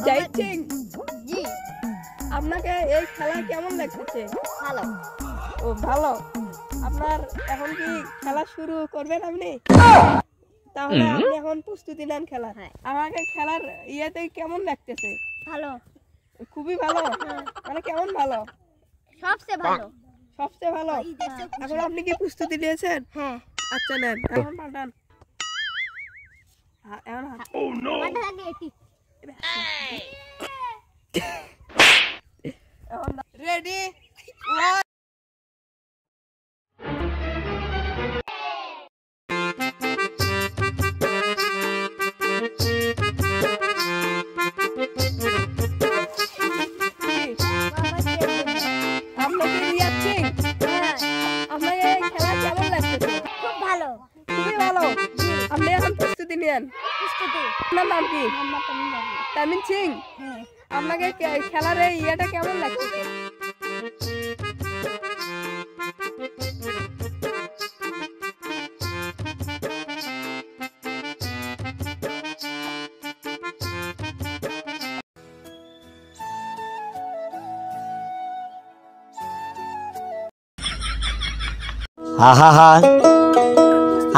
জাহিদ সিং, জি। আপনাকে এই খেলা কেমন লাগতেছে? ভালো। ও ভালো। আপনার এখন কি খেলা শুরু করবেন আপনি? তাহলে আপনি এখন প্রস্তুতি নেন খেলার। হ্যাঁ। আমাকে খেলার ইয়েতে কেমন লাগতেছে? ভালো। খুবই ভালো। মানে কেমন ভালো? সবচেয়ে ভালো। সবচেয়ে ভালো। এখন আপনি কি প্রস্তুতি নিয়েছেন? হ্যাঁ। আচ্ছা নেন, এখন পাল্টান। এখন পাল্টা আগে এটি। রেডি। আপনাকে রিয়াদ সিং, হ্যাঁ। আপনাকে এই খেলা কেমন লাগতেছে? খুব ভালো। খুবই ভালো। আপনি এখন প্রস্তুতি নেন। প্রস্তুতি। আপনার নাম কি? মোহাম্মদ তামিম বাবু। তামিম সিং, হ্যাঁ। আপনাকে খেলার এই ইয়েটা কেমন লাগতেছে? আহা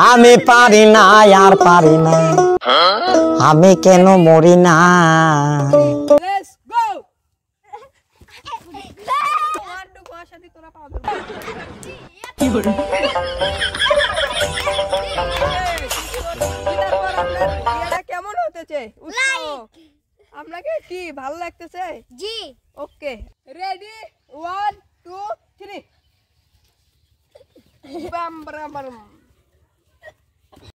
আমি পারি না আর পারি না আমি কেন মরি না লেটস গো। ওয়ান টু গোয়ার সাথে তোরা পাবো। কি করে? এটা কেমন হতেছে? আপনাকে কি ভালো লাগতেছে? জি। ওকে রেডি 1 2 3 বাম বাম বাম